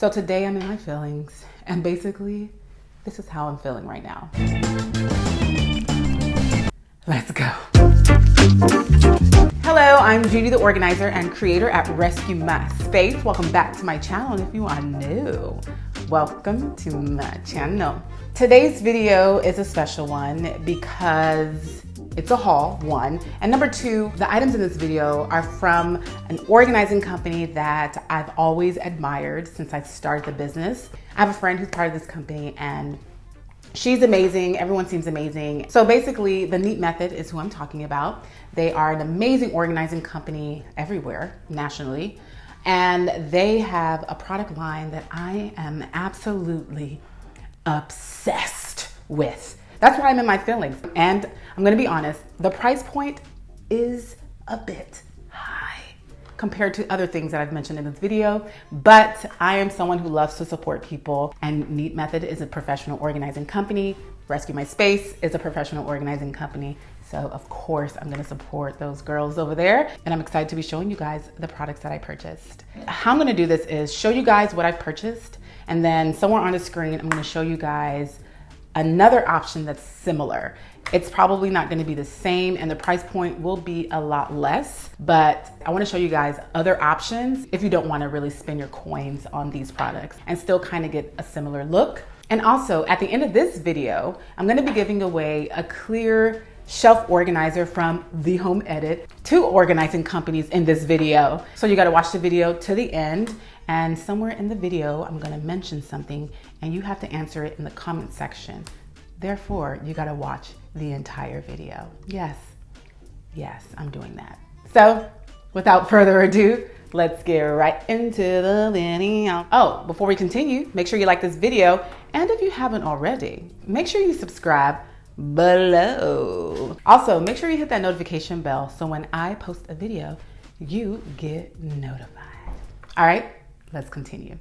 So today I'm in my feelings, and basically, this is how I'm feeling right now. Let's go. Hello, I'm Judi, the organizer and creator at Rescue My Space. Welcome back to my channel. If you are new, welcome to my channel. Today's video is a special one because it's a haul, one. And number two, the items in this video are from an organizing company that I've always admired since I started the business. I have a friend who's part of this company and she's amazing. Everyone seems amazing. So basically, the Neat Method is who I'm talking about. They are an amazing organizing company everywhere, nationally. And they have a product line that I am absolutely obsessed with. That's why I'm in my feelings. And I'm gonna be honest, the price point is a bit high compared to other things that I've mentioned in this video, but I am someone who loves to support people, and Neat Method is a professional organizing company. Rescue My Space is a professional organizing company. So of course I'm gonna support those girls over there, and I'm excited to be showing you guys the products that I purchased. How I'm gonna do this is show you guys what I've purchased, and then somewhere on the screen, I'm gonna show you guys another option that's similar. It's probably not gonna be the same and the price point will be a lot less, but I wanna show you guys other options if you don't wanna really spend your coins on these products and still kind of get a similar look. And also at the end of this video, I'm gonna be giving away a clear shelf organizer from The Home Edit, 2 organizing companies in this video. So you gotta watch the video to the end, and somewhere in the video, I'm gonna mention something and you have to answer it in the comment section. Therefore, you gotta watch the entire video. Yes, I'm doing that. So without further ado, let's get right into the video. Oh, before we continue, make sure you like this video. And if you haven't already, make sure you subscribe below. Also, make sure you hit that notification bell so when I post a video, you get notified. All right, let's continue.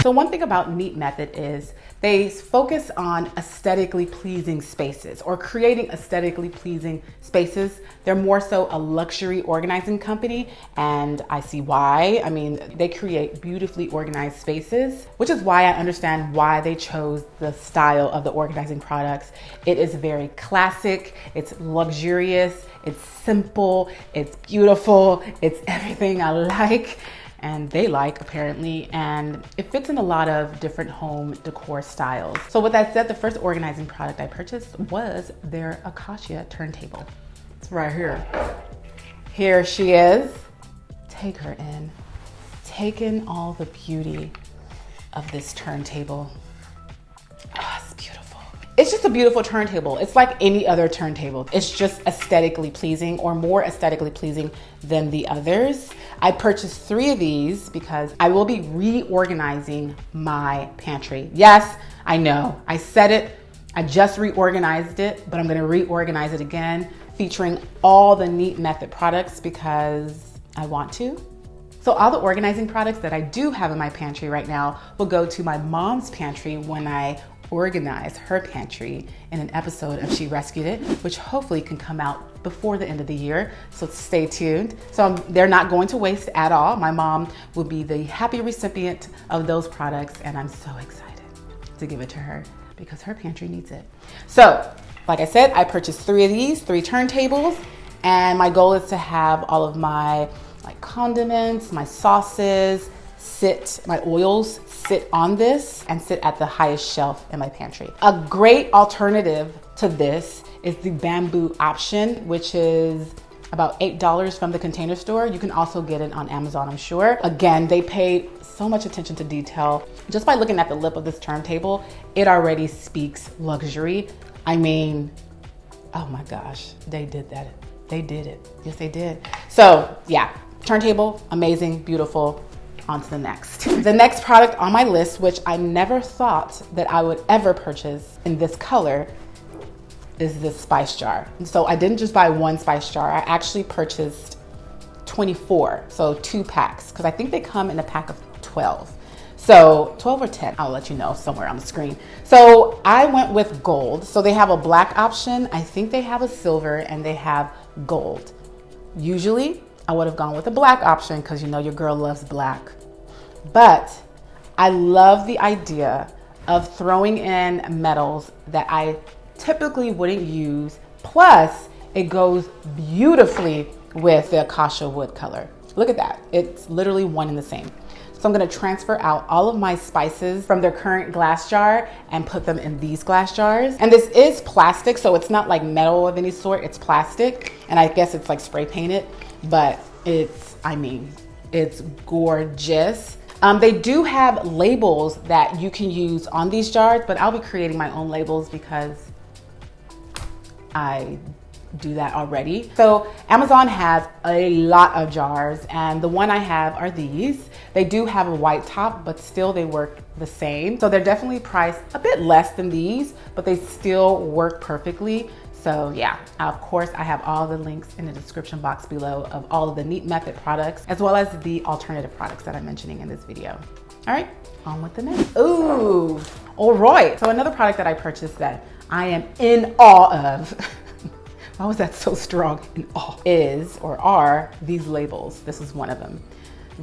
So one thing about Neat Method is they focus on aesthetically pleasing spaces or creating aesthetically pleasing spaces. They're more so a luxury organizing company, and I see why. I mean, they create beautifully organized spaces, which is why I understand why they chose the style of the organizing products. It is very classic, it's luxurious, it's simple, it's beautiful, it's everything I like. And they like, apparently, and it fits in a lot of different home decor styles. So with that said, the first organizing product I purchased was their Acacia turntable. It's right here. Here she is. Take her in. Take in all the beauty of this turntable. Oh, it's beautiful. It's just a beautiful turntable. It's like any other turntable. It's just aesthetically pleasing, or more aesthetically pleasing than the others. I purchased 3 of these because I will be reorganizing my pantry. Yes, I know, I said it. I just reorganized it, but I'm gonna reorganize it again, featuring all the Neat Method products because I want to. So all the organizing products that I do have in my pantry right now will go to my mom's pantry when I organize her pantry in an episode of She Rescued It, which hopefully can come out before the end of the year, so stay tuned. So they're not going to waste at all. My mom will be the happy recipient of those products, and I'm so excited to give it to her because her pantry needs it. So, like I said, I purchased 3 of these, 3 turntables, and my goal is to have all of my condiments, my sauces, my oils sit on this and sit at the highest shelf in my pantry. A great alternative to this is the bamboo option, which is about $8 from the Container Store. You can also get it on Amazon, I'm sure. Again, they paid so much attention to detail. Just by looking at the lip of this turntable, it already speaks luxury. I mean, oh my gosh, they did that. They did it. Yes, they did. So yeah, turntable, amazing, beautiful. On to the next. The next product on my list, which I never thought that I would ever purchase in this color, is this spice jar. And so I didn't just buy 1 spice jar. I actually purchased 24, so 2 packs, because I think they come in a pack of 12. So 12 or 10, I'll let you know somewhere on the screen. So I went with gold. So they have a black option. I think they have a silver, and they have gold. Usually I would have gone with the black option because you know your girl loves black. but I love the idea of throwing in metals that I typically wouldn't use. Plus, it goes beautifully with the acacia wood color. Look at that. It's literally one and the same. So I'm gonna transfer out all of my spices from their current glass jar and put them in these glass jars. And this is plastic, so it's not like metal of any sort, it's plastic. And I guess it's like spray painted, but it's gorgeous. They do have labels that you can use on these jars, but I'll be creating my own labels because I do that already. So Amazon has a lot of jars, and the one I have are these. They do have a white top, but still they work the same. So they're definitely priced a bit less than these, but they still work perfectly. So yeah, of course I have all the links in the description box below of all of the Neat Method products, as well as the alternative products that I'm mentioning in this video. All right, on with the next. Ooh, all right. So another product that I purchased that I am in awe of, why was that so strong, in awe, is or are these labels. This is one of them.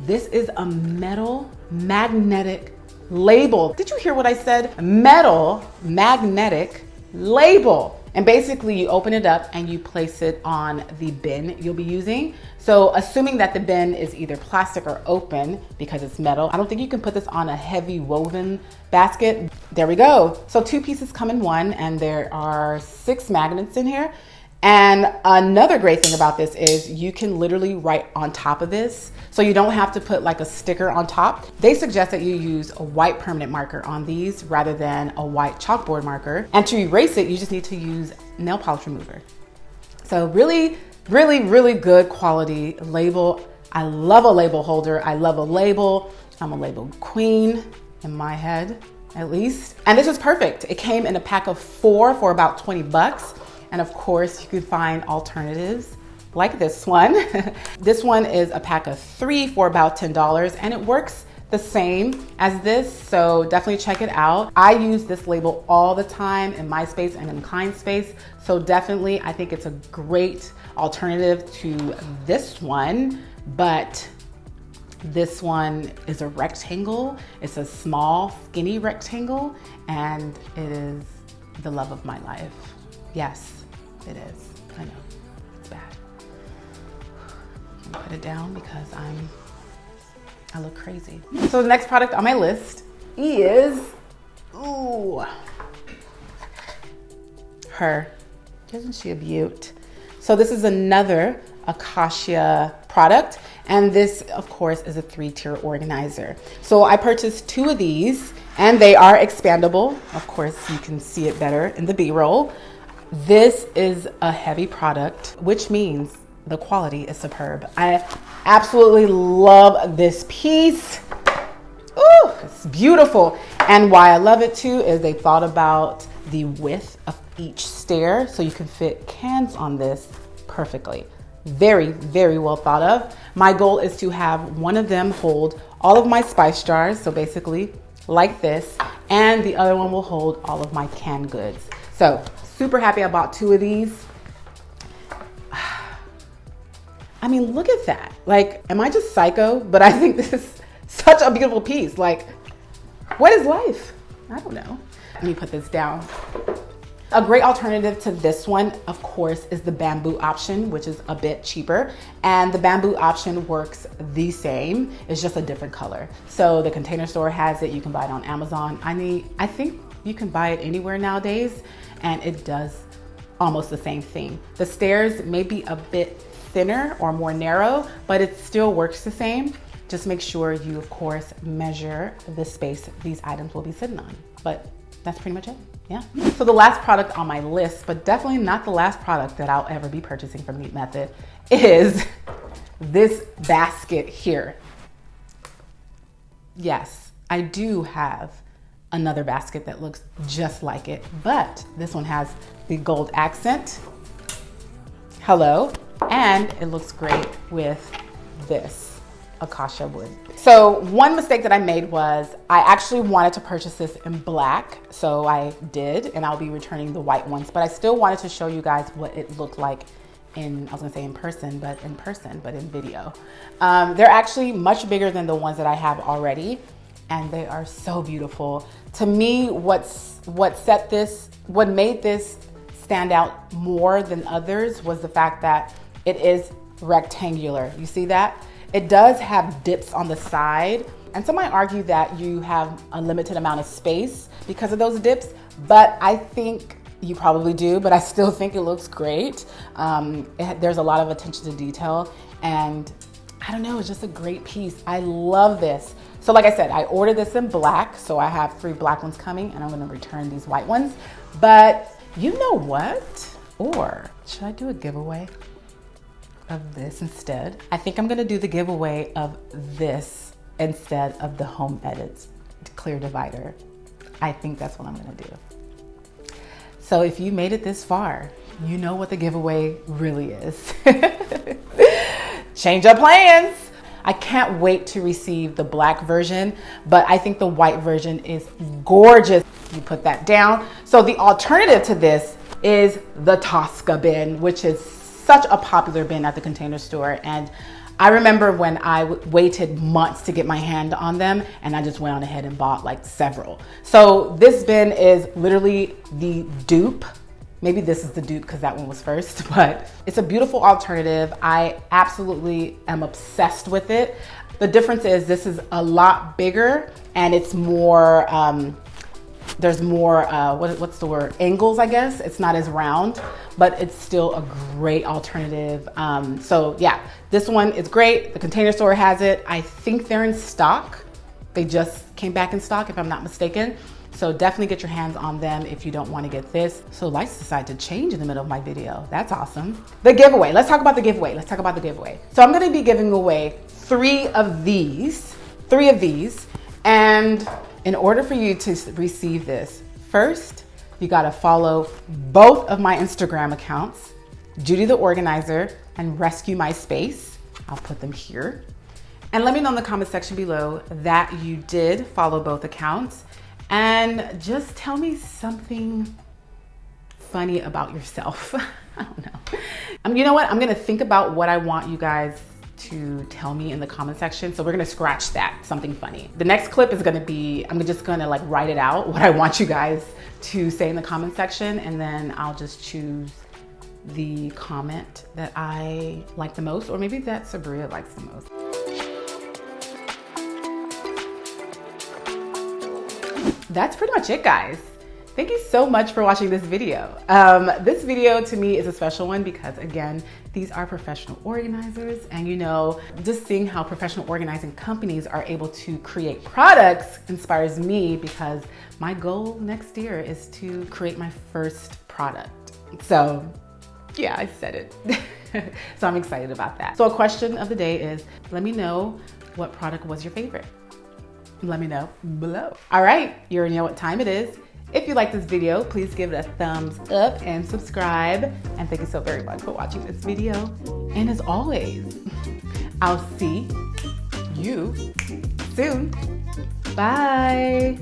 This is a metal magnetic label. Did you hear what I said? Metal magnetic label. And basically you open it up and you place it on the bin you'll be using. So assuming that the bin is either plastic or open because it's metal, I don't think you can put this on a heavy woven basket. There we go. So 2 pieces come in one, and there are 6 magnets in here. And another great thing about this is you can literally write on top of this. So you don't have to put like a sticker on top. They suggest that you use a white permanent marker on these rather than a white chalkboard marker. And to erase it, you just need to use nail polish remover. So really, really, really good quality label. I love a label holder. I love a label. I'm a label queen in my head, at least. And this is perfect. It came in a pack of 4 for about 20 bucks. And of course, you could find alternatives like this one. This one is a pack of 3 for about $10, and it works the same as this, so definitely check it out. I use this label all the time in my space and in client space, so definitely I think it's a great alternative to this one, but this one is a rectangle. It's a small, skinny rectangle, and it is the love of my life. Yes. It is. I know. It's bad. I'm gonna put it down because I look crazy. So the next product on my list is her. Isn't she a beaut? So this is another acacia product, and this of course is a 3-tier organizer. So I purchased 2 of these, and they are expandable. Of course, you can see it better in the B-roll. This is a heavy product, which means the quality is superb. I absolutely love this piece. Ooh, it's beautiful. And why I love it too is they thought about the width of each stair, so you can fit cans on this perfectly. Very, very well thought of. My goal is to have one of them hold all of my spice jars, so basically like this, and the other one will hold all of my canned goods. So super happy I bought 2 of these. I mean, look at that. Like, am I just psycho? But I think this is such a beautiful piece. Like, what is life? I don't know. Let me put this down. A great alternative to this one, of course, is the bamboo option, which is a bit cheaper. And the bamboo option works the same. It's just a different color. So the Container Store has it. You can buy it on Amazon. I think you can buy it anywhere nowadays, and it does almost the same thing. The stairs may be a bit thinner or more narrow, but it still works the same. Just make sure you, of course, measure the space these items will be sitting on. But that's pretty much it. Yeah. So the last product on my list, but definitely not the last product that I'll ever be purchasing from Neat Method, is this basket here. Yes, I do have another basket that looks just like it, but this one has the gold accent. Hello. And it looks great with this acacia wood. So one mistake that I made was I actually wanted to purchase this in black. So I did, and I'll be returning the white ones, but I still wanted to show you guys what it looked like I was gonna say in person, but in video. They're actually much bigger than the ones that I have already, and they are so beautiful. To me, what made this stand out more than others was the fact that it is rectangular. You see that? It does have dips on the side, and some might argue that you have a limited amount of space because of those dips, but I think you probably do, but I still think it looks great. There's a lot of attention to detail, and I don't know, it's just a great piece. I love this. So like I said, I ordered this in black, so I have 3 black ones coming, and I'm gonna return these white ones. But you know what? Or should I do a giveaway of this instead? I think I'm gonna do the giveaway of this instead of the Home Edits clear divider. I think that's what I'm gonna do. So if you made it this far, you know what the giveaway really is. Change your plans. I can't wait to receive the black version, but I think the white version is gorgeous. You put that down. So the alternative to this is the Tosca bin, which is such a popular bin at the Container Store. And I remember when I waited months to get my hand on them, and I just went on ahead and bought like several. So this bin is literally the dupe. Maybe this is the dupe because that one was first, but it's a beautiful alternative. I absolutely am obsessed with it. The difference is this is a lot bigger, and it's more, there's more, what's the word? Angles, I guess. It's not as round, but it's still a great alternative. So yeah, this one is great. The Container Store has it. I think they're in stock. They just came back in stock, if I'm not mistaken. So definitely get your hands on them if you don't want to get this. So lights decided to change in the middle of my video. That's awesome. The giveaway. Let's talk about the giveaway. So I'm going to be giving away 3 of these. And in order for you to receive this, first, you got to follow both of my Instagram accounts, Judi the Organizer and Rescue My Space. I'll put them here. And let me know in the comment section below that you did follow both accounts. And just tell me something funny about yourself. I don't know. You know what? I'm gonna think about what I want you guys to tell me in the comment section. So we're gonna scratch that, something funny. The next clip is gonna be, I'm just gonna like write it out, what I want you guys to say in the comment section, and then I'll just choose the comment that I like the most, or maybe that Sabria likes the most. That's pretty much it, guys. Thank you so much for watching this video. This video to me is a special one because, again, these are professional organizers, and you know, just seeing how professional organizing companies are able to create products inspires me, because my goal next year is to create my first product. So yeah, I said it. So I'm excited about that. So a question of the day is, let me know what product was your favorite. Let me know below. All right, you already know what time it is. If you like this video, please give it a thumbs up and subscribe. And thank you so very much for watching this video. And as always, I'll see you soon. Bye.